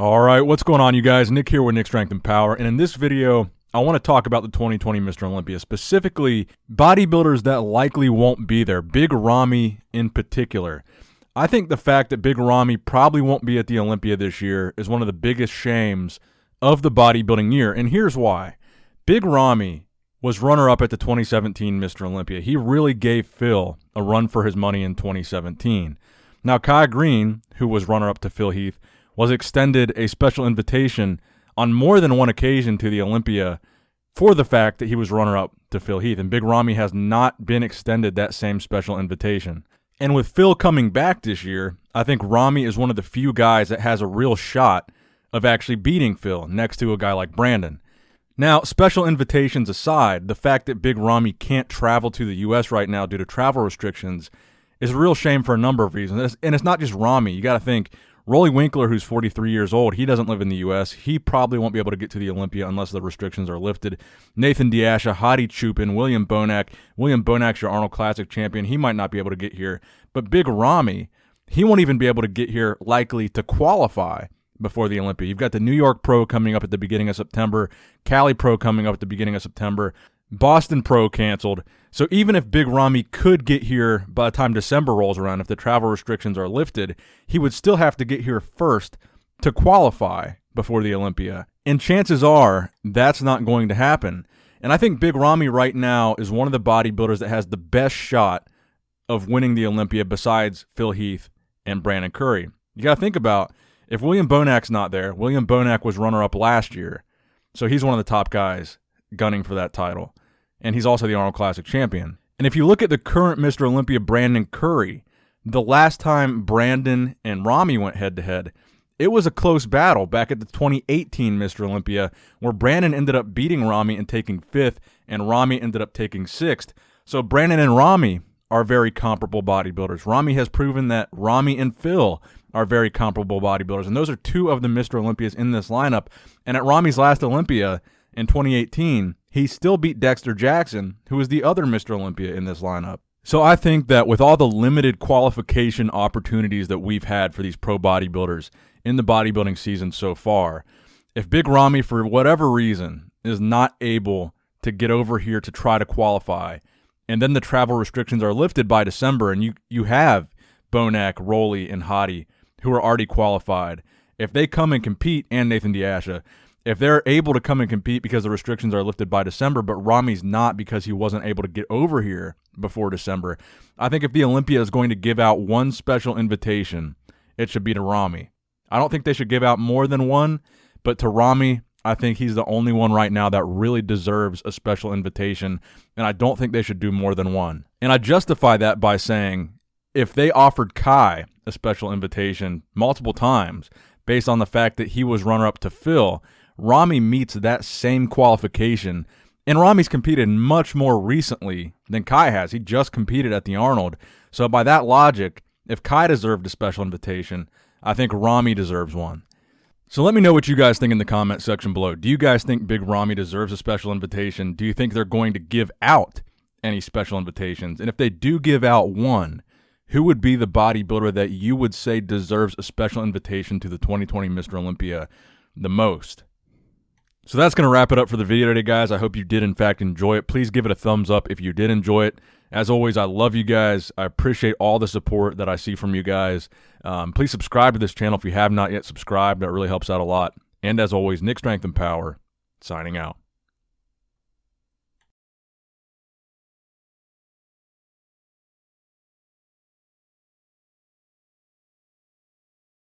All right, what's going on, you guys? Nick here with Nick Strength and Power, and in this video, I want to talk about the 2020 Mr. Olympia, specifically bodybuilders that likely won't be there, Big Ramy in particular. I think the fact that Big Ramy probably won't be at the Olympia this year is one of the biggest shames of the bodybuilding year, and here's why. Big Ramy was runner-up at the 2017 Mr. Olympia. He really gave Phil a run for his money in 2017. Now, Kai Green, who was runner-up to Phil Heath, was extended a special invitation on more than one occasion to the Olympia for the fact that he was runner-up to Phil Heath, and Big Ramy has not been extended that same special invitation. And with Phil coming back this year, I think Ramy is one of the few guys that has a real shot of actually beating Phil next to a guy like Brandon. Now, special invitations aside, the fact that Big Ramy can't travel to the U.S. right now due to travel restrictions is a real shame for a number of reasons. And it's not just Ramy. You got to think, Rolly Winkler, who's 43 years old, he doesn't live in the U.S. He probably won't be able to get to the Olympia unless the restrictions are lifted. Nathan Diasha, Hadi Chupin, William Bonac. William Bonac's your Arnold Classic champion. He might not be able to get here. But Big Ramy, he won't even be able to get here likely to qualify before the Olympia. You've got the New York Pro coming up at the beginning of September, Cali Pro coming up at the beginning of September, Boston Pro canceled. So even if Big Ramy could get here by the time December rolls around, if the travel restrictions are lifted, he would still have to get here first to qualify before the Olympia. And chances are that's not going to happen. And I think Big Ramy right now is one of the bodybuilders that has the best shot of winning the Olympia besides Phil Heath and Brandon Curry. You got to think about, if William Bonac's not there, William Bonac was runner-up last year, so he's one of the top guys gunning for that title. And he's also the Arnold Classic champion. And if you look at the current Mr. Olympia, Brandon Curry, the last time Brandon and Ramy went head-to-head, it was a close battle back at the 2018 Mr. Olympia, where Brandon ended up beating Ramy and taking 5th, and Ramy ended up taking 6th. So Brandon and Ramy are very comparable bodybuilders. Ramy has proven that Ramy and Phil are very comparable bodybuilders, and those are two of the Mr. Olympias in this lineup. And at Ramy's last Olympia in 2018, he still beat Dexter Jackson, who is the other Mr. Olympia in this lineup. So I think that with all the limited qualification opportunities that we've had for these pro bodybuilders in the bodybuilding season so far, if Big Ramy, for whatever reason, is not able to get over here to try to qualify, and then the travel restrictions are lifted by December, and you have Bonac, Rolly, and Hadi, who are already qualified, if they come and compete, and Nathan Diasha, if they're able to come and compete because the restrictions are lifted by December, but Ramy's not because he wasn't able to get over here before December, I think if the Olympia is going to give out one special invitation, it should be to Ramy. I don't think they should give out more than one, but to Ramy, I think he's the only one right now that really deserves a special invitation, and I don't think they should do more than one. And I justify that by saying, if they offered Kai a special invitation multiple times based on the fact that he was runner-up to Phil, Ramy meets that same qualification, and Ramy's competed much more recently than Kai has. He just competed at the Arnold. So by that logic, if Kai deserved a special invitation, I think Ramy deserves one. So let me know what you guys think in the comment section below. Do you guys think Big Ramy deserves a special invitation? Do you think they're going to give out any special invitations? And if they do give out one, who would be the bodybuilder that you would say deserves a special invitation to the 2020 Mr. Olympia the most? So that's going to wrap it up for the video today, guys. I hope you did, in fact, enjoy it. Please give it a thumbs up if you did enjoy it. As always, I love you guys. I appreciate all the support that I see from you guys. Please subscribe to this channel if you have not yet subscribed. That really helps out a lot. And as always, Nick Strength and Power, signing out.